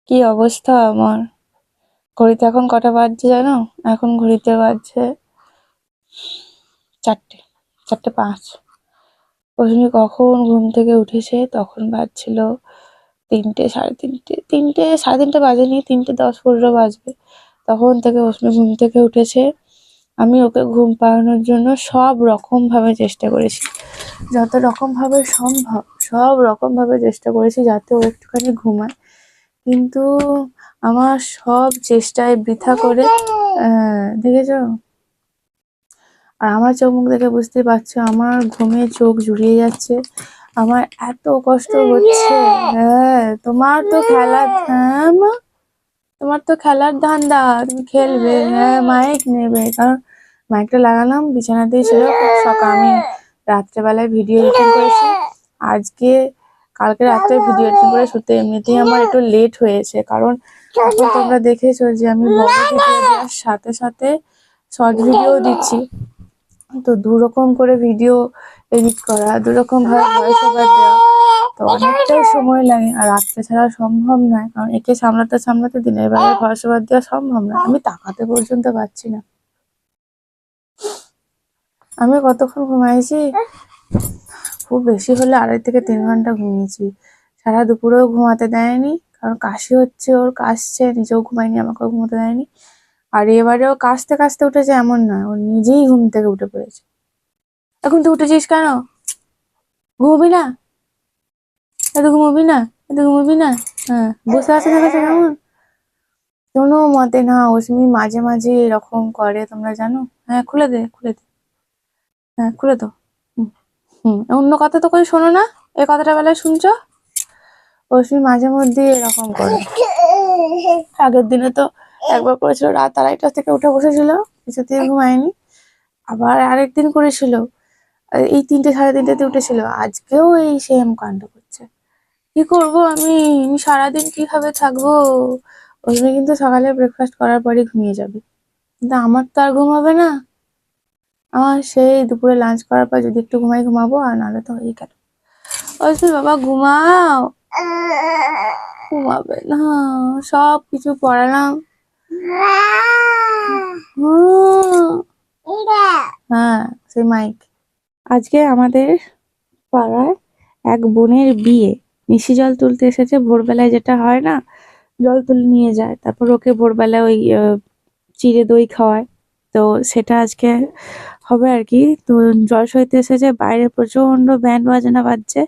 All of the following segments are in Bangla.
কি অবস্থা আমার। ঘড়িতে এখন কটা বাজছে জানো? এখন ঘড়িতে বাজছে 4টে, 4:05। প্রথমে কখন ঘুম থেকে উঠেছে তখন বাজছিল 3টে, সাড়ে 3টে, 3টে সাড়ে 3টে বাজেনি, 3:10-15 বাজবে। তখন থেকে অশ্মি ঘুম থেকে উঠেছে। আমি ওকে ঘুম পাড়ানোর জন্য সব রকম ভাবে চেষ্টা করেছি, যত রকম ভাবে সম্ভব সব রকম ভাবে চেষ্টা করেছি যাতে ও একটুখানি ঘুমায়। কিন্তু আমার সব চেষ্টায় বৃথা করে দেখেছো? আর আমার চোখ মুখ দেখে বুঝতে পারছো আমার ঘুমে চোখ জুড়িয়ে যাচ্ছে। আমার এত কষ্ট হচ্ছে। হ্যাঁ, তোমার তো খেলার ধান্দা, তুমি খেলবে। হ্যাঁ, মাইক নেবে, কারণ মাইকটা লাগালাম বিছানাতেই ছিল। আমি রাত্রেবেলায় ভিডিও এডিটিং করেছি। কালকে রাত্রে ভিডিও এডিটিং করে শুতে এমনিতেই আমার একটু লেট হয়েছে, কারণ এখন তোমরা দেখেছো যে আমি বড় ভিডিও দেওয়ার সাথে সাথে শর্ট ভিডিও দিচ্ছি। তো দুরকম করে ভিডিও এডিট করা, দুরকম ভাবে ভয়েস ওভার দেওয়া, তো অনেকটাই সময় লাগে। আর রাত্রে ছাড়া সম্ভব নয়, কারণ একে সামলাতে সামলাতে দিনের বেলায় ভয়েস ওভার দেওয়া সম্ভব নয়। আমি তাকাতে পর্যন্ত পারছি না। আমি কতক্ষণ ঘুমাইছি? খুব বেশি হলে 2.5 থেকে 3 ঘন্টা ঘুমিয়েছি। সারা দুপুরেও ঘুমাতে দেয়নি, কারণ কাশি হচ্ছে, ওর কাশছে, নিজেও ঘুমায়নি, আমাকেও ঘুমাতে দেয়নি। আর এবারেও কাশতে কাশতে উঠেছে এমন নয়, ও নিজেই ঘুম থেকে উঠে পড়েছে। এখন তুই উঠেছিস কেন? ঘুমবি না? এত ঘুমবি না? হ্যাঁ, বসে আছে দেখেছো কেমন? কোনো মতে না, অশ্মি মাঝে মাঝে এরকম করে, তোমরা জানো? হ্যাঁ, খুলে দে। হ্যাঁ, খুলে দাও। হুম হুম, অন্য কথা তো কই শোনো না, এই কথাটা বেলায় শুনছো? অশ্মি মাঝে মধ্যে এরকম করে। আগের দিনে তো একবার করেছিল, রাত 2:30 থেকে উঠে বসেছিল, কিছুতেই ঘুমায়নি। আবার আরেকদিন করেছিল, এই 3টে, সাড়ে 3টেতে উঠেছিল। আজকেও এই সেম কাণ্ড করছে। কি করবো আমি সারাদিন কিভাবে থাকবো? অশ্মি কিন্তু সকালে ব্রেকফাস্ট করার পরই ঘুমিয়ে যাবে, কিন্তু আমার তো আর ঘুম হবে না। আমার সেই দুপুরে লাঞ্চ করার পর যদি একটু ঘুমাবো, আর নাহলে তো হয়েই গেল। অশ্মি বাবা ঘুমাও। ঘুমাবে না, সব কিছু পড়ালাম। হ্যাঁ, সেই মাইক। আজকে আমাদের পাড়ায় এক বোনের বিয়ে। নিশি জল তুলতে এসেছে ভোরবেলায়, যেটা হয় না, জল তুলে নিয়ে যায়, তারপর ওকে ভোরবেলা ওই চিড়ে দই খাওয়ায়। তো সেটা আজকে হবে আর কি। তো জল সইতে এসেছে, বাইরে প্রচন্ড ব্যান্ড বাজনা বাজছে।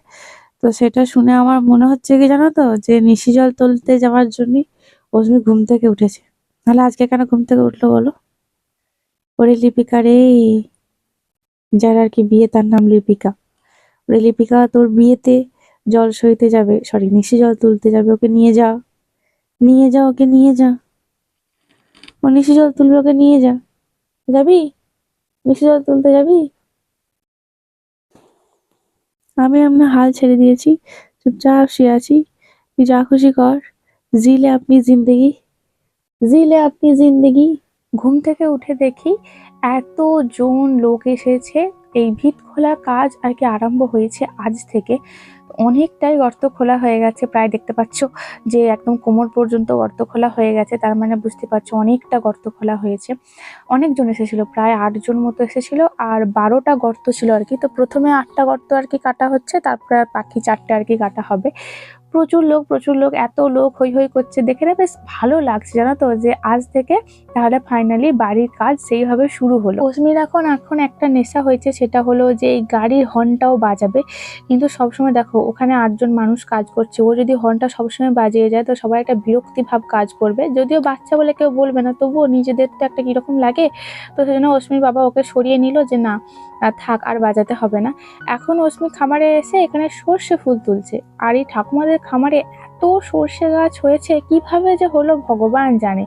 তো সেটা শুনে আমার মনে হচ্ছে কি জানো তো, যে নিশি জল তুলতে যাওয়ার জন্যই অশ্মি ঘুম থেকে উঠেছে। তাহলে আজকে কেন ঘুম থেকে উঠলো বলো? ওরে লিপিকা রে, যার আর কি বিয়ে তার নাম লিপিকা। ওরে লিপিকা, তোর বিয়েতে জল সইতে যাবে, সরি নিশি জল তুলতে যাবে, ওকে নিয়ে যা, ওকে নিয়ে যা। ও নিশি জল তুলবে, ওকে নিয়ে যা। যাবি? নিশি জল তুলতে যাবি? আমি আপনার হাল ছেড়ে দিয়েছি, চুপচাপ শুয়ে আছি, তুই যা খুশি কর। জিলে আপনি জিন্দেগি, জিলে আপনি জিন্দেগি। ঘুম থেকে উঠে দেখি এতজন লোক এসেছে। এই ভিত খোলা কাজ আর কি আরম্ভ হয়েছে আজ থেকে। অনেকটাই গর্ত খোলা হয়ে গেছে, প্রায় দেখতে পাচ্ছ যে একদম কোমর পর্যন্ত গর্ত খোলা হয়ে গেছে। তার মানে বুঝতে পারছো অনেকটা গর্ত খোলা হয়েছে। অনেকজন এসেছিল, প্রায় 8 জন মতো এসেছিল, আর 12টা গর্ত ছিল আর কি। তো প্রথমে 8টা গর্ত আর কি কাটা হচ্ছে, তারপরে আর বাকি 4টে আর কি কাটা হবে। প্রচুর লোক, এত লোক হৈ হৈ করছে দেখে না বেশ ভালো লাগছে, জানো তো, যে আজ থেকে তাহলে ফাইনালি বাড়ির কাজ সেইভাবে শুরু হলো। অশ্মির এখন একটা নেশা হয়েছে, সেটা হলো যে এই গাড়ির হর্নটাও বাজাবে। কিন্তু সবসময় দেখো ওখানে 8জন মানুষ কাজ করছে, ও যদি হর্নটা সবসময় বাজিয়ে যায় তো সবাই একটা বিরক্তি ভাব কাজ করবে। যদিও বাচ্চা বলে কেউ বলবে না, তবুও নিজেদের তো একটা কিরকম লাগে। তো সেজন্য অশ্মির বাবা ওকে সরিয়ে নিল, যে না থাক, আর বাজাতে হবে না। এখন অশ্মি খামারে এসে এখানে সর্ষে ফুল তুলছে। আর এই ঠাকুমাদের খামারে এত সর্ষে গাছ হয়েছে, কিভাবে যে হলো ভগবান জানে।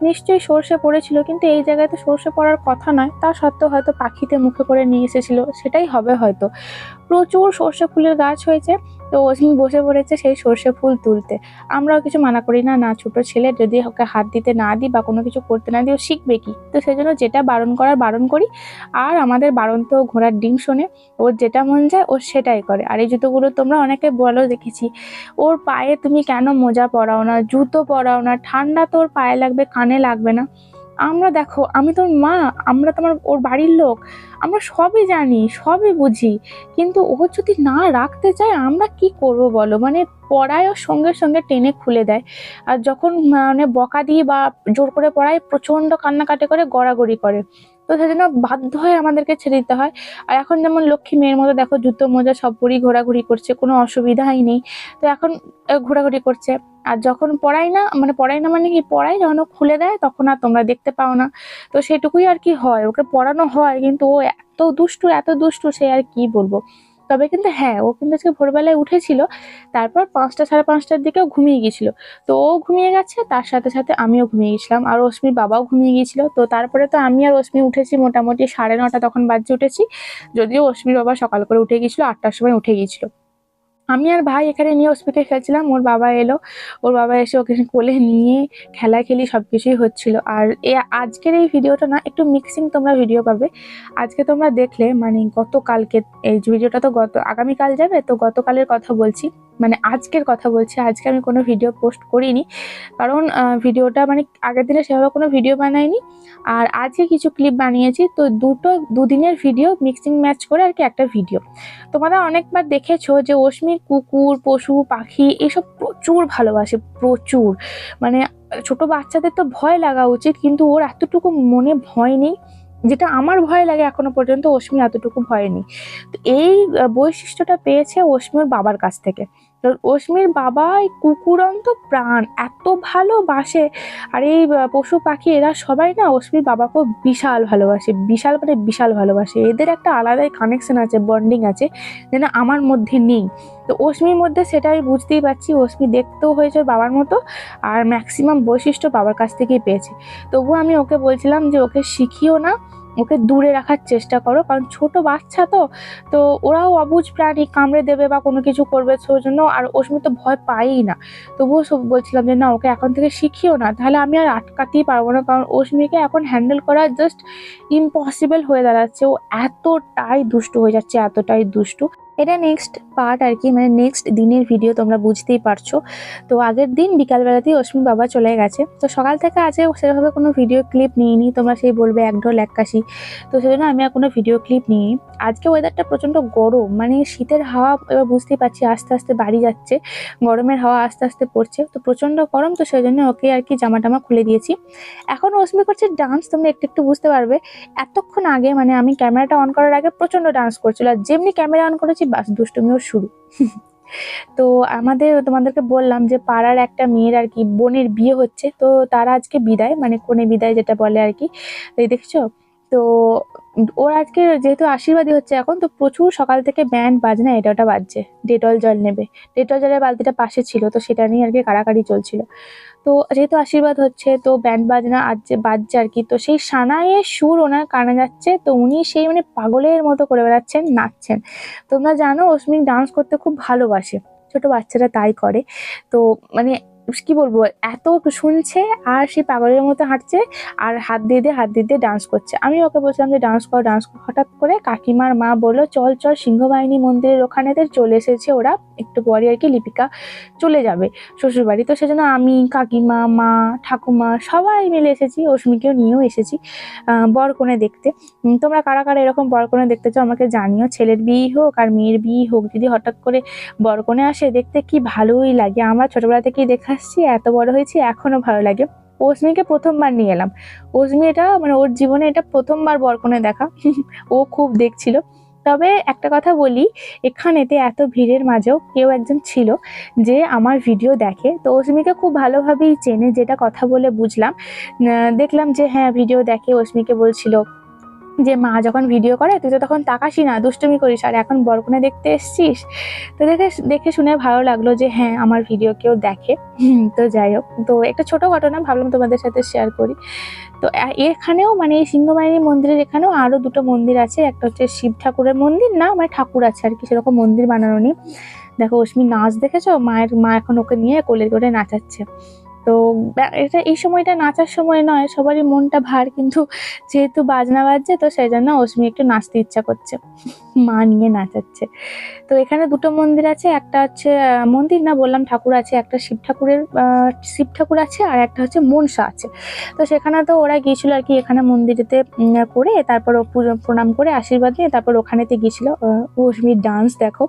নিশ্চয়ই সর্ষে পড়েছিল, কিন্তু এই জায়গায় তো সর্ষে পড়ার কথা নয়, তা সত্ত্বেও হয়তো পাখিতে মুখে করে নিয়ে এসেছিল, সেটাই হবে হয়তো। প্রচুর সর্ষে ফুলের গাছ হয়েছে, তো অসীম বসে পড়েছে সেই সর্ষে ফুল তুলতে। আমরাও কিছু মানা করি না, না ছোট ছেলে, যদি ওকে হাত দিতে না দিই বা কোনো কিছু করতে না দিই ও শিখবে কি, তো সেই জন্য যেটা বারণ করার বারণ করি। আর আমাদের বারণ তো ঘোড়ার ডিম শোনে, ওর যেটা মন যায় ও সেটাই করে। আর এই জুতোগুলো তোমরা অনেকে বলো দেখেছি, ওর পায়ে তুমি কেন মোজা পরাও না, জুতো পরাও না, ঠান্ডা তোর পায়ে লাগবে, কানে লাগবে না। আমরা দেখো, আমি তোর মা, আমরা তোমার ওর বাড়ির লোক, আমরা সবই জানি, সবই বুঝি, কিন্তু ও যদি না রাখতে চায় আমরা কি করব বলো? মানে পড়ায় ওর সঙ্গে সঙ্গে টেনে খুলে দেয়। আর যখন মানে বকা দিই বা জোর করে পড়ায় প্রচন্ড কান্নাকাটি করে, গড়াগড়ি করে। তো সেজন্য বাধ্য হয়ে আমাদেরকে ছেড়ে দিতে হয়। আর এখন যেমন লক্ষ্মী মেয়ের মতো দেখো জুতো মোজা সব পরেই ঘোরাঘুরি করছে, কোনো অসুবিধাই নেই। তো এখন ঘোরাঘুরি করছে। আর যখন পড়াই না, মানে পড়াই না মানে কি, পড়াই যখন ও খুলে দেয় তখন আর তোমরা দেখতে পাও না। তো সেটুকুই আর কি হয়, ওকে পড়ানো হয়, কিন্তু ও এত দুষ্টু সে আর কি বলবো। তবে কিন্তু হ্যাঁ, ও কিন্তু আজকে ভোরবেলায় উঠেছিল, তারপর 5টা সাড়ে 5টার দিকেও ঘুমিয়ে গেছিল। তো ও ঘুমিয়ে গেছে, তার সাথে সাথে আমিও ঘুমিয়ে গেছিলাম, আর অস্মির বাবাও ঘুমিয়ে গিয়েছিল। তো তারপরে তো আমি আর অস্মি উঠেছি মোটামুটি 9:30 তখন বাজে উঠেছি। যদিও অস্মির বাবা সকাল করে উঠে গিয়েছিল, 8টার সময় উঠে গিয়েছিল। আমি আর ভাই এখানে নিয়ে অস্মিকে খেলছিলাম, ওর বাবা এলো, ওর বাবা এসে ওকে কোলে নিয়ে খেলাখেলি সবকিছুই হচ্ছিল। আর আজকের এই ভিডিওটা না একটু মিক্সিং তোমরা ভিডিও পাবে। আজকে তোমরা দেখলে মানে গতকালকে, এই ভিডিওটা তো আগামীকাল যাবে, তো গতকালের কথা বলছি, মানে আজকের কথা বলছি। আজকে আমি কোনো ভিডিও পোস্ট করিনি, কারণ ভিডিওটা মানে আগের দিনে সেভাবে কোনো ভিডিও বানাইনি। আর আজকে কিছু ক্লিপ বানিয়েছি, তো দুদিনের ভিডিও মিক্সিং ম্যাচ করে আর কি একটা ভিডিও। তোমরা অনেকবার দেখেছো যে অস্মি কুকুর, পশু পাখি এসব প্রচুর ভালোবাসে, প্রচুর। মানে ছোট বাচ্চাদের তো ভয় লাগা উচিত, কিন্তু ওর এতটুকু মনে ভয় নেই, যেটা আমার ভয় লাগে এখনো পর্যন্ত অস্মি এতটুকু ভয় নেই। তো এই বৈশিষ্ট্যটা পেয়েছে অস্মি ওর বাবার কাছ থেকে। তো অস্মির বাবা এই কুকুর অন্ত প্রাণ, এত ভালোবাসে। আর এই পশু পাখি এরা সবাই না অস্মির বাবাকে বিশাল ভালোবাসে, বিশাল মানে বিশাল ভালোবাসে। এদের একটা আলাদাই কানেকশন আছে, বন্ডিং আছে, যেটা আমার মধ্যে নেই। তো অস্মির মধ্যে সেটা আমি বুঝতেই পারছি। অস্মি দেখতেও হয়েছে ওর বাবার মতো, আর ম্যাক্সিমাম বৈশিষ্ট্য বাবার কাছ থেকেই পেয়েছে। তবুও আমি ওকে বলছিলাম যে ওকে শিখিও না, ওকে দূরে রাখার চেষ্টা করো, কারণ ছোট বাচ্চা তো, তো ওরাও অবুঝ প্রাণী, কামড়ে দেবে বা কোনো কিছু করবে, সেই জন্য। আর অস্মি তো ভয় পায়ই না। তবুও সব বলছিলাম যে না, ওকে এখন থেকে শিখিও না, তাহলে আমি আর আটকাতেই পারবো না, কারণ অস্মিকে এখন হ্যান্ডেল করা জাস্ট ইম্পসিবল হয়ে দাঁড়াচ্ছে। ও এতটাই দুষ্টু হয়ে যাচ্ছে, এতটাই দুষ্টু। এটা নেক্সট পার্ট আর কি, মানে নেক্সট দিনের ভিডিও, তোমরা বুঝতেই পারছো। তো আগের দিন বিকালবেলাতেই অস্মির বাবা চলে গেছে, তো সকাল থেকে আজকে সেভাবে কোনো ভিডিও ক্লিপ নিইনি। তোমরা সেই বলবে এক ঢোল এক কাশি, তো সেজন্য আমি আর কোনো ভিডিও ক্লিপ নিইনি। আজকে ওয়েদারটা প্রচণ্ড গরম, মানে শীতের হাওয়া এবার বুঝতেই পারছি আস্তে আস্তে বাড়ি যাচ্ছে, গরমের হাওয়া আস্তে আস্তে পড়ছে, তো প্রচণ্ড গরম। তো সেই জন্য ওকে আর কি জামা টামা খুলে দিয়েছি। এখন অস্মি করছে ডান্স, তোমরা একটু একটু বুঝতে পারবে। এতক্ষণ আগে মানে আমি ক্যামেরাটা অন করার আগে প্রচণ্ড ডান্স করছিল, আর যেমনি ক্যামেরা অন করেছি বাস দুষ্টুমিও শুরু। তো তোমাদেরকে বললাম যে পাড়ার একটা মেয়ের আর কি বোনের বিয়ে হচ্ছে, তো তারা আজকে বিদায়, মানে কনে বিদায় যেটা বলে আর কি, এই দেখছো। তো ওর আজকে যেহেতু আশীর্বাদই হচ্ছে এখন, তো প্রচুর সকাল থেকে ব্যান্ড বাজনা এটা ওটা বাজছে। ডেটল জল নেবে, ডেটল জলের বালতিটা পাশে ছিল, তো সেটা নিয়ে আর কি কাড়াকাড়ি চলছিল। তো যেহেতু আশীর্বাদ হচ্ছে, তো ব্যান্ড বাজনা আজ বাজছে আর কি, তো সেই সানাইয়ের সুর ওনার কানে যাচ্ছে, তো উনি সেই মানে পাগলের মতো করে বেড়াচ্ছেন, নাচছেন। তোমরা জানো অস্মিক ডান্স করতে খুব ভালোবাসে, ছোট বাচ্চারা তাই করে। তো মানে কি বলবো, এত শুনছে আর সে পাগলের মতো হাঁটছে, আর হাত দিয়ে দিয়ে ডান্স করছে। আমি ওকে বলছিলাম যে ডান্স কর ডান্স কর, হঠাৎ করে কাকিমার মা বললো চল চল সিংহবাহিনী মন্দিরের ওখানেতে চলে এসেছে ওরা, একটু পরে আর কি লিপিকা চলে যাবে শ্বশুরবাড়ি। তো সেজন্য আমি, কাকিমা, মা, ঠাকুমা সবাই মিলে এসেছি, অস্মিকেও নিয়েও এসেছি বরকনে দেখতে। তোমরা কারা কারা এরকম বরকনে দেখতে চাও আমাকে জানিও, ছেলের বিয়ে হোক আর মেয়ের বিয়ে হোক, যদি হঠাৎ করে বরকনে আসে দেখতে কি ভালোই লাগে। আমরা ছোটবেলা থেকেই দেখে আসছি, এত বড় হয়েছি এখনো ভালো লাগে। অস্মিকে প্রথমবার নিয়ে এলাম, অস্মি এটা মানে ওর জীবনে এটা প্রথমবার বরকনে দেখা। ও খুব দেখছিল। তবে একটা কথা বলি, এখানেতে এত ভিড়ের মাঝেও কেউ একজন ছিল যে আমার ভিডিও দেখে, তো অস্মিকে খুব ভালোভাবেই চেনে, যেটা কথা বলে বুঝলাম। দেখলাম যে হ্যাঁ ভিডিও দেখে, অস্মিকে বলছিল যে মা যখন ভিডিও করে তুই তো তখন তাকাসি না, দুষ্টুমি করিস, আর এখন বরকনে দেখতে এসছিস। তো দেখে দেখে শুনে ভালো লাগলো যে হ্যাঁ আমার ভিডিও কেউ দেখে। তো যাই হোক, তো একটা ছোট ঘটনা ভাবলাম তোমাদের সাথে শেয়ার করি। তো এখানেও মানে এই সিংহবাহিনী মন্দিরের এখানেও আরো দুটো মন্দির আছে, একটা হচ্ছে শিব ঠাকুরের মন্দির, না মানে ঠাকুর আছে আর কি, সেরকম মন্দির বানানো নেই। দেখো অশ্মি নাচ দেখেছো, মা এখন ওকে নিয়ে কোলে করে নাচাচ্ছে। তো এটা এই সময়টা নাচার সময় নয়, সবারই মনটা ভার, কিন্তু যেহেতু বাজনা বাজছে তো সেই জন্য অশ্মি একটু নাচতে ইচ্ছা করছে, মা নিয়ে নাচাচ্ছে। তো এখানে দুটো মন্দির আছে, একটা হচ্ছে মন্দির না বললাম ঠাকুর আছে, একটা শিব ঠাকুর আছে, আর একটা হচ্ছে মনসা আছে। তো সেখানে তো ওরা গিয়েছিল আর কি, এখানে মন্দিরেতে করে তারপর ও পুজো প্রণাম করে আশীর্বাদ নিয়ে তারপর ওখানেতে গিয়েছিল। অশ্মির ডান্স দেখো।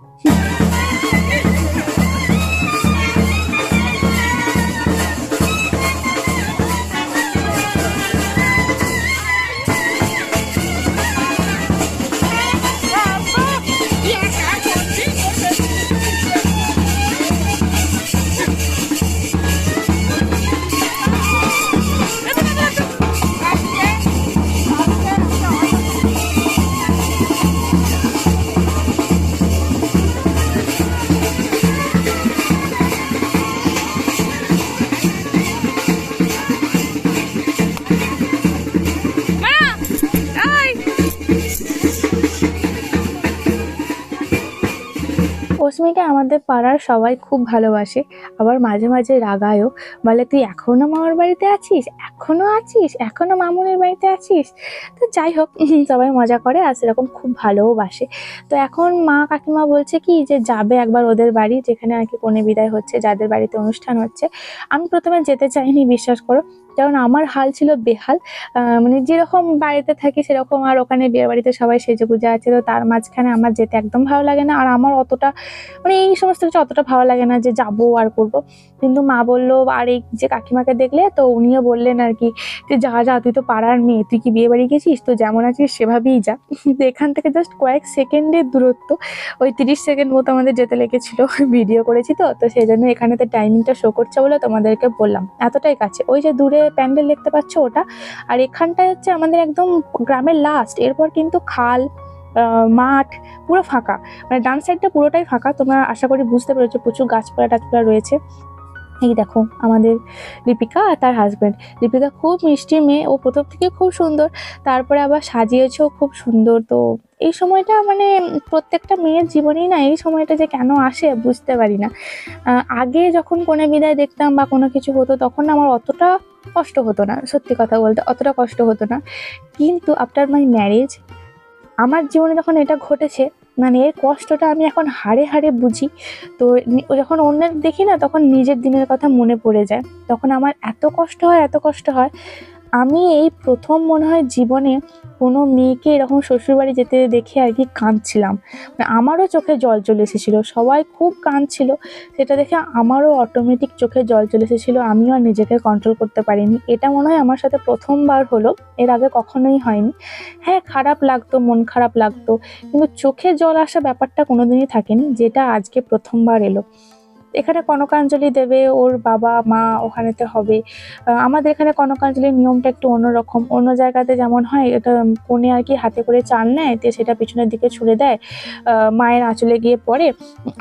অস্মিকে আমাদের পাড়ার সবাই খুব ভালোবাসে, আবার মাঝে মাঝে রাগায়ও, বলে তুই এখনো মামার বাড়িতে আছিস, এখনো মামুনের বাড়িতে আছিস। তো যাই হোক, সবাই মজা করে আর সেরকম খুব ভালোবাসে। তো এখন মা কাকিমা বলছে কি যে যাবে একবার ওদের বাড়ি, যেখানে আর কি কনে বিদায় হচ্ছে, যাদের বাড়িতে অনুষ্ঠান হচ্ছে। আমি প্রথমে যেতে চাইনি, বিশ্বাস করো, কারণ আমার হাল ছিল বেহাল। মানে যেরকম বাড়িতে থাকি সেরকম, আর ওখানে বিয়ে বাড়িতে সবাই সেজেগুজে আছে, তো তার মাঝখানে আমার যেতে একদম ভালো লাগে না, আর আমার অতটা মানে এই সমস্ত কিছু অতটা ভালো লাগে না যে যাবো আর করবো। কিন্তু মা বললো, আর এই যে কাকিমাকে দেখলে তো উনিও বললেন আর কি যে যা তুই তো পাড়ার মেয়ে, তুই কি বিয়ে বাড়ি গেছিস, তো যেমন আছিস সেভাবেই যা। তো এখান থেকে জাস্ট কয়েক সেকেন্ডের দূরত্ব, ওই 30 সেকেন্ড মতো আমাদের যেতে লেগেছিল, ভিডিও করেছি তো সেই জন্য এখানেতে টাইমিংটা শো করছে বলে তোমাদেরকে বললাম, এতটাই কাছে। ওই যে দূরে প্যান্ডেল দেখতে পাচ্ছ ওটা, আর এখানটায় হচ্ছে আমাদের একদম গ্রামের লাস্ট, এরপর কিন্তু খাল, মাঠ পুরো ফাঁকা, মানে ডান সাইডটা পুরোটাই ফাঁকা। তোমরা আশা করি বুঝতে পেরেছো, প্রচুর গাছপালা টাছপালা রয়েছে। এই দেখো আমাদের লিপিকা আর তার হাজব্যান্ড। লিপিকা খুব মিষ্টি মেয়ে, ও প্রথম থেকে খুব সুন্দর, তারপরে আবার সাজিয়েছেও খুব সুন্দর। তো এই সময়টা মানে প্রত্যেকটা মেয়ের জীবনেই না এই সময়টা যে কেন আসে বুঝতে পারি না। আগে যখন কনে বিদায় দেখতাম বা কোনো কিছু হতো তখন আমার অতটা কষ্ট হতো না, সত্যি কথা বলতে অতটা কষ্ট হতো না। কিন্তু আফটার মাই ম্যারেজ আমার জীবনে যখন এটা ঘটেছে, মানে এর কষ্টটা আমি এখন হাড়ে হাড়ে বুঝি। তো যখন অন্যের দেখি না তখন নিজের দিনের কথা মনে পড়ে যায়, তখন আমার এত কষ্ট হয়। আমি এই প্রথম মনে হয় জীবনে কোনো মেয়েকে এরকম শ্বশুরবাড়ি যেতে দেখে আর কি কাঁদছিলাম, মানে আমারও চোখে জল চলে এসেছিলো, সবাই খুব কাঁদছিল, সেটা দেখে আমারও অটোমেটিক চোখে জল চলে এসেছিলো, আমিও আর নিজেকে কন্ট্রোল করতে পারিনি। এটা মনে হয় আমার সাথে প্রথমবার হলো, এর আগে কখনোই হয়নি। হ্যাঁ খারাপ লাগতো, মন খারাপ লাগতো, কিন্তু চোখে জল আসা ব্যাপারটা কোনোদিনই থাকেনি, যেটা আজকে প্রথমবার এলো। এখানে কনকাঞ্জলি দেবে ওর বাবা মা, ওখানেতে হবে। আমাদের এখানে কনকাঞ্জলির নিয়মটা একটু অন্যরকম, অন্য জায়গাতে যেমন হয় এটা কনে আর কি হাতে করে চাল নেয়, তো সেটা পিছনের দিকে ছুঁড়ে দেয়, মায়ের আঁচলে গিয়ে পড়ে।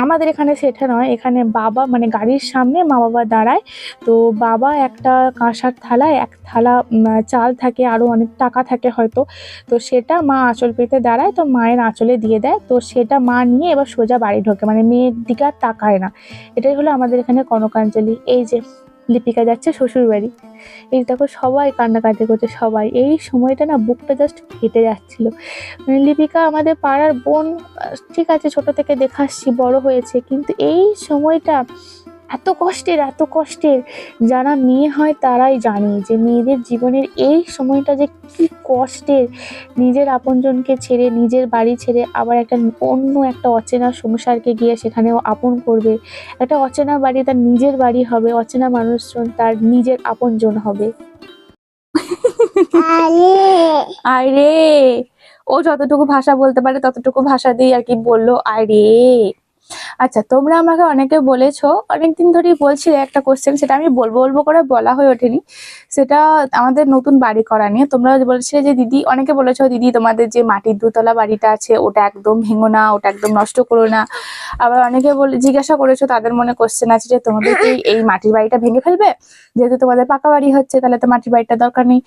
আমাদের এখানে সেটা নয়, এখানে বাবা মানে গাড়ির সামনে মা বাবা দাঁড়ায়, তো বাবা একটা কাঁসার থালায় এক থালা চাল থাকে, আরও অনেক টাকা থাকে হয়তো, তো সেটা মা আঁচল পেতে দাঁড়ায়, তো মায়ের আঁচলে দিয়ে দেয়, তো সেটা মা নিয়ে এবার সোজা বাড়ি ঢোকে, মানে মেয়ের দিকে আর তাকায় না। এটাই হলো আমাদের এখানে কনকাঞ্জলি। এই যে লিপিকা যাচ্ছে শ্বশুর বাড়ি, এই দেখো সবাই কান্নাকাটি করছে, সবাই এই সময়টা না বুকটা জাস্ট ফেটে যাচ্ছিল। মানে লিপিকা আমাদের পাড়ার বোন, ঠিক আছে ছোট থেকে দেখে আসছি, বড় হয়েছে, কিন্তু এই সময়টা এত কষ্টের যারা মেয়ে হয় তারাই জানে যে মেয়েদের জীবনের এই সময়টা যে কি কষ্টের। নিজের আপনজনকে ছেড়ে, নিজের বাড়ি ছেড়ে আবার অন্য একটা অচেনা সংসারকে গিয়ে সেখানেও আপন করবে, একটা অচেনা বাড়ি তার নিজের বাড়ি হবে, অচেনা মানুষজন তার নিজের আপনজন হবে। আরে ও যতটুকু ভাষা বলতে পারে ততটুকু ভাষা দিয়ে আর কি বললো আরে। আচ্ছা, তোমরা আমাকে অনেকে বলেছো, অনেকদিন ধরেই বলছিলে একটা কোশ্চেন, সেটা আমি বলবো বলবো করে বলা হয়ে ওঠেনি। সেটা আমাদের নতুন বাড়ি করা নিয়ে। তোমরা বলছিলে যে দিদি, অনেকে বলেছো দিদি তোমাদের যে মাটির দুতলা বাড়িটা আছে ওটা একদম ভেঙো না, ওটা একদম নষ্ট করো না। আবার অনেকে জিজ্ঞাসা করেছো, তাদের মনে কোশ্চেন আছে যে তোমাদের কি এই মাটির বাড়িটা ভেঙে ফেলবে? যেহেতু তোমাদের পাকা বাড়ি হচ্ছে, তাহলে তো মাটির বাড়িটা দরকার নেই।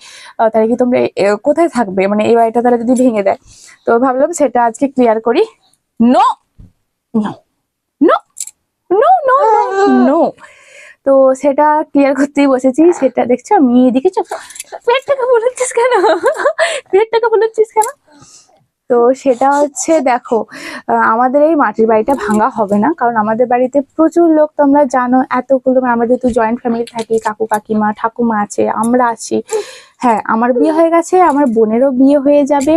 তাহলে কি তোমরা কোথায় থাকবে, মানে এই বাড়িটা তাহলে যদি ভেঙে দেয়? তো ভাবলাম সেটা আজকে ক্লিয়ার করি। No, no, no, no, no, no. তো সেটা ক্লিয়ার করতেই বসেছি। সেটা দেখছো, আমি দেখেছো পেটটাকে বলেছিস কেন? পেটটাকে বলেছিস কেন? তো সেটা হচ্ছে দেখো, আমাদের এই মাটির বাড়িটা ভাঙা হবে না, কারণ আমাদের বাড়িতে প্রচুর লোক, তোমরা জানো এতগুলো, আমাদের যেহেতু জয়েন্ট ফ্যামিলি থাকি, কাকু কাকিমা ঠাকুমা আছে, আমরা আছি। হ্যাঁ, আমার বিয়ে হয়ে গেছে, আমার বোনেরও বিয়ে হয়ে যাবে।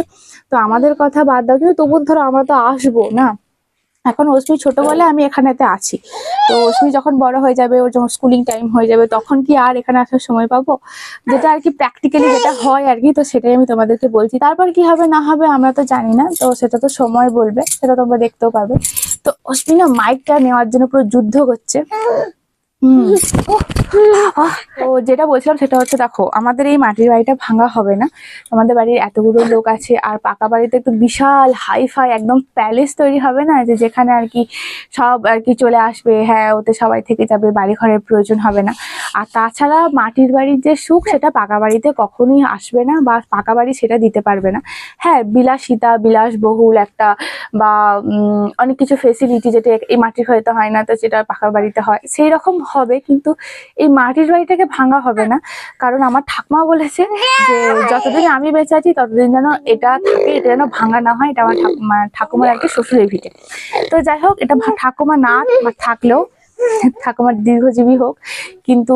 তো আমাদের কথা বাদ দাও, কিন্তু তবু ধরো আমরা তো আসবো না। এখন অশ্মি ছোট বলে আমি এখানেতে আছি। তো অশ্মি যখন বড় হয়ে যাবে, ওর যখন স্কুলিং টাইম হয়ে যাবে, তখন কি আর এখানে আসার সময় পাবো? যেটা আর কি প্র্যাকটিক্যালি যেটা হয় আর কি, তো সেটাই আমি তোমাদেরকে বলছি। তারপর কি হবে না হবে আমরা তো জানি না, তো সেটা তো সময় বলবে, সেটা তোমরা দেখতেও পাবে। তো অশ্মি না মাইকটা নেওয়ার জন্য পুরো যুদ্ধ করছে। তো যেটা বলছিলাম সেটা হচ্ছে, দেখো আমাদের এই মাটির বাড়িটা ভাঙা হবে না। আমাদের বাড়ির এতগুলো লোক আছে, আর পাকা বাড়িতে একটু বিশাল হাইফাই একদম প্যালেস তৈরি হবে না, যে যেখানে আর কি সব আর কি চলে আসবে, হ্যাঁ ওতে সবাই থেকে যাবে, বাড়ি ঘরের প্রয়োজন হবে না। আর তাছাড়া মাটির বাড়ির যে সুখ, সেটা পাকা বাড়িতে কখনোই আসবে না, বা পাকা বাড়ি সেটা দিতে পারবে না। হ্যাঁ, বিলাসিতা বিলাসবহুল একটা, বা অনেক কিছু ফেসিলিটি যেটা এই মাটির বাড়িতে হয় না, তো যেটা পাকা বাড়িতে হয় সেই রকম হবে। কিন্তু এই মাটির বাড়িটাকে ভাঙা হবে না, কারণ আমার ঠাকুমা বলেছে যে যতদিন আমি বেঁচে আছি ততদিন যেন এটা থাকে, এটা যেন ভাঙা না হয়। এটা আমার ঠাকুমার আর কি শ্বশুরের ভিটে। তো যাই হোক, এটা ঠাকুমা না থাকলেও ঠাকুমার দীর্ঘজীবী হোক। কিন্তু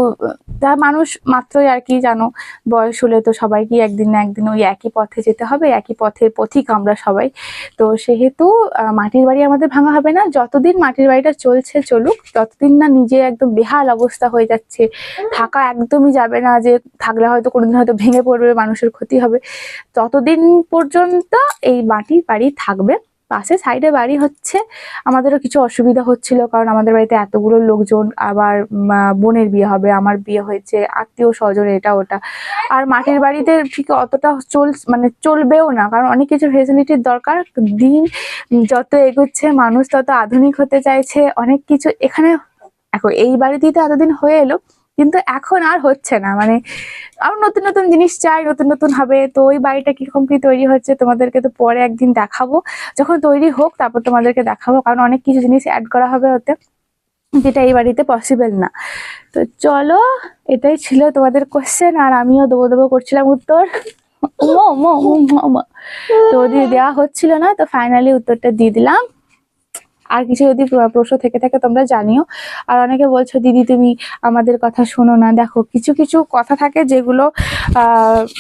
যা মানুষ মাত্রই আর কি, জানো বয়স হলে তো সবাইকে একদিন না একদিন ওই একই পথে যেতে হবে, একই পথের পথিক আমরা সবাই। তো সেহেতু মাটির বাড়ি আমাদের ভাঙা হবে না। যতদিন মাটির বাড়িটা চলছে চলুক, ততদিন না নিজে একদম বেহাল অবস্থা হয়ে যাচ্ছে, থাকা একদমই যাবে না, যে থাকলে হয়তো কোনোদিন হয়তো ভেঙে পড়বে, মানুষের ক্ষতি হবে, ততদিন পর্যন্ত এই মাটির বাড়ি থাকবে। পাশে সাইডে বাড়ি হচ্ছে, আমাদেরও কিছু অসুবিধা হচ্ছিল, কারণ আমাদের বাড়িতে এতগুলো লোকজন, আবার বোনের বিয়ে হবে, আমার বিয়ে হয়েছে, আত্মীয় স্বজন এটা ওটা। আর মাটির বাড়িতে ঠিক অতটা মানে চলবেও না, কারণ অনেক কিছু ফেসিলিটির দরকার। দিন যত এগোচ্ছে মানুষ তত আধুনিক হতে চাইছে, অনেক কিছু এখানে। এখন এই বাড়িতেই তো এতদিন হয়ে এলো, কিন্তু এখন আর হচ্ছে না, মানে আরো নতুন নতুন জিনিস চাই, নতুন নতুন হবে। তো ওই বাড়িটা কিরকম কি তৈরি হচ্ছে তোমাদেরকে তো পরে একদিন দেখাবো, যখন তৈরি হোক তারপর তোমাদেরকে দেখাবো, কারণ অনেক কিছু জিনিস অ্যাড করা হবে ওতে, যেটা এই বাড়িতে পসিবল না। তো চলো, এটাই ছিল তোমাদের কোশ্চেন, আর আমিও দেবো দেবো করছিলাম উত্তর। তো দেওয়া হচ্ছিল না, তো ফাইনালি উত্তরটা দিয়ে দিলাম। আর কিছু যদি প্রশ্ন থেকে থাকে তোমরা জানিও। আর অনেকে বলছো দিদি তুমি আমাদের কথা শোনো না। দেখো, কিছু কিছু কথা থাকে যেগুলো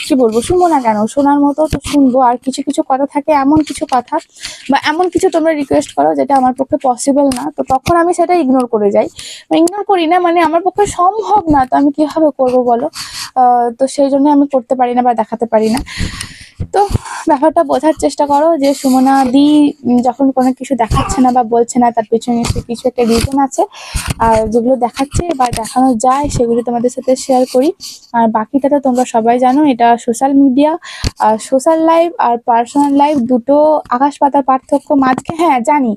কি বলবো, শুনবো না কেন, শোনার মতো তো শুনবো। আর কিছু কিছু কথা থাকে, এমন কিছু কথা বা এমন কিছু তোমরা রিকোয়েস্ট করো যেটা আমার পক্ষে পসিবল না, তো তখন আমি সেটা ইগনোর করে যাই। ইগনোর করি না, মানে আমার পক্ষে সম্ভব না, তো আমি কিভাবে করবো বলো? তো সেই জন্য আমি করতে পারি না বা দেখাতে পারি না। তো ব্যাপারটা বোঝার চেষ্টা করো, যে সুমনা দি যখন কোনো কিছু দেখাচ্ছে না বা বলছে না, তার পিছনে কিছু একটা রিজন আছে। আর যেগুলো দেখাচ্ছে বা দেখানো যায় সেগুলো তোমাদের সাথে শেয়ার করি। আর বাকিটা তো তোমরা সবাই জানো, এটা সোশ্যাল মিডিয়া, আর সোশ্যাল লাইফ আর পার্সোনাল লাইফ দুটো আকাশ পাতার পার্থক্য। মাঝখানে হ্যাঁ জানি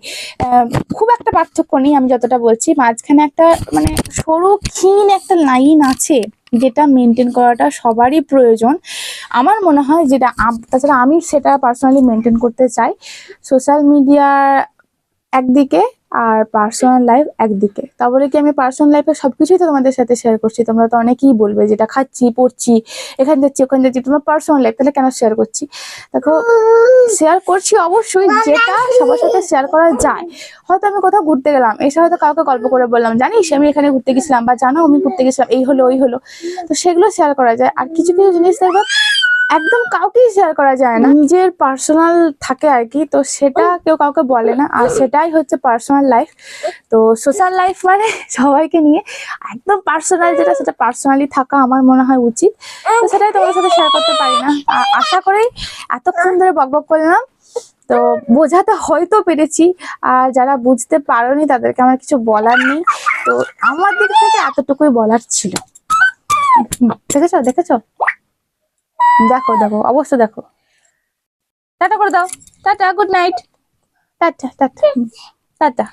খুব একটা পার্থক্য নেই, আমি যতটা বলছি মাঝখানে একটা মানে সরু ক্ষীণ একটা লাইন আছে, যেটা মেনটেন করাটা সবারই প্রয়োজন আমার মনে হয়। যেটা তাছাড়া আমি সেটা পার্সোনালি মেনটেন করতে চাই। সোশ্যাল মিডিয়া একদিকে আর পার্সোনাল লাইফ একদিকে। তাহলে কি আমি পার্সোনাল লাইফে সবকিছুই তো তোমাদের সাথে শেয়ার করছি, তোমরা তো অনেকেই বলবে যেটা খাচ্ছি পড়ছি এখানে যাচ্ছি ওখানে যাচ্ছি, তোমার পার্সোনাল লাইফ তাহলে কেন শেয়ার করছি? দেখো, শেয়ার করছি অবশ্যই যেটা সবার সাথে শেয়ার করা যায়। হয়তো আমি কোথাও ঘুরতে গেলাম, এসে হয়তো কাউকে গল্প করে বললাম জানিস আমি এখানে ঘুরতে গেছিলাম, বা জানো আমি ঘুরতে গেছিলাম, এই হলো ওই হলো, তো সেগুলো শেয়ার করা যায়। আর কিছু কিছু জিনিস দেখবে একদম কাউকেই শেয়ার করা যায় না, নিজের পার্সোনাল থাকে আর কি, তো সেটা কেউ কাউকে বলে না, আর সেটাই হচ্ছে পার্সোনাল লাইফ। তো সোশ্যাল লাইফ মানে সবাইকে নিয়ে, একদম পার্সোনাল যেটা সেটা পার্সোনালি থাকা আমার মনে হয় উচিত। তো সেটাই তোমাদের সাথে শেয়ার করতে পারি না। আশা করি এতক্ষণ ধরে বকবক করলাম তো বোঝাতে হয়তো পেরেছি, আর যারা বুঝতে পারোনি তাদেরকে আমার কিছু বলার নেই। তো আমার দিক থেকে এতটুকুই বলার ছিল। দেখেছো দেখেছো, দেখো দেখো অবস্থা দেখো। টাটা করে দাও, টাটা, গুড নাইট, টাটা টাটা টাটা।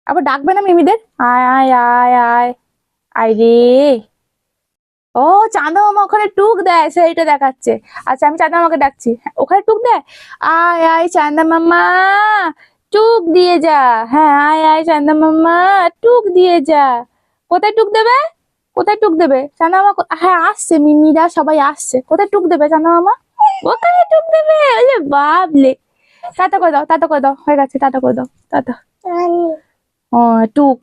আবার ডাকবে না মিমিদের, আয় আয় আয় আয় আয় রে। ও চাঁদা মামা ওখানে টুক দেয়, সেইটা দেখাচ্ছে। আচ্ছা আমি চাঁদা মামাকে ডাকছি, হ্যাঁ, ওখানে টুক দেয়। আয় আয় চাঁদা মামা, টুক দিয়ে যা। হ্যাঁ আয় আয় চাঁদা মামা, টুক দিয়ে যা। কোথায় টুক দেবে, কোথায় টুক দেবে চাঁদা মামা? হ্যাঁ আসছে, মিমিরা সবাই আসছে। কোথায় টুক দেবে চাঁদা মামা? ওখানে টুক দেবে। ওলে বাবলে, টাটা করে দাও, টাটা করে দাও, হয়ে গেছে, টাটা করে দাও, টাটা। ও টুক,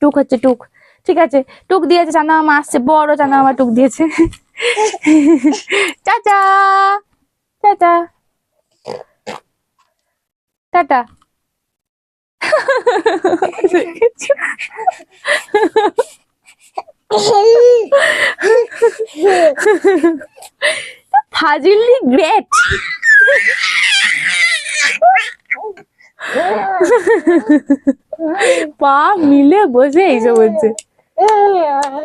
টুক হচ্ছে টুক। ঠিক আছে, টুক দিয়েছে চাঁদা মামা, আসছে, বড় চাঁদা মামা টুক দিয়েছে। টাটা টাটা টাটা। ফাজিলি গ্রেট। পা মিলে বসে এইসব হচ্ছে।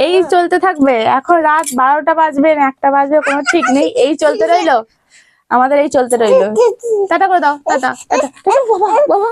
এই চলতে থাকবে, এখন রাত 12টা বাজবে না 1টা বাজবে কোনো ঠিক নেই, এই চলতে রইলো আমাদের, এই চলতে রইলো। টাটা করে দাও, টাটা টাটা। বাবা বাবা।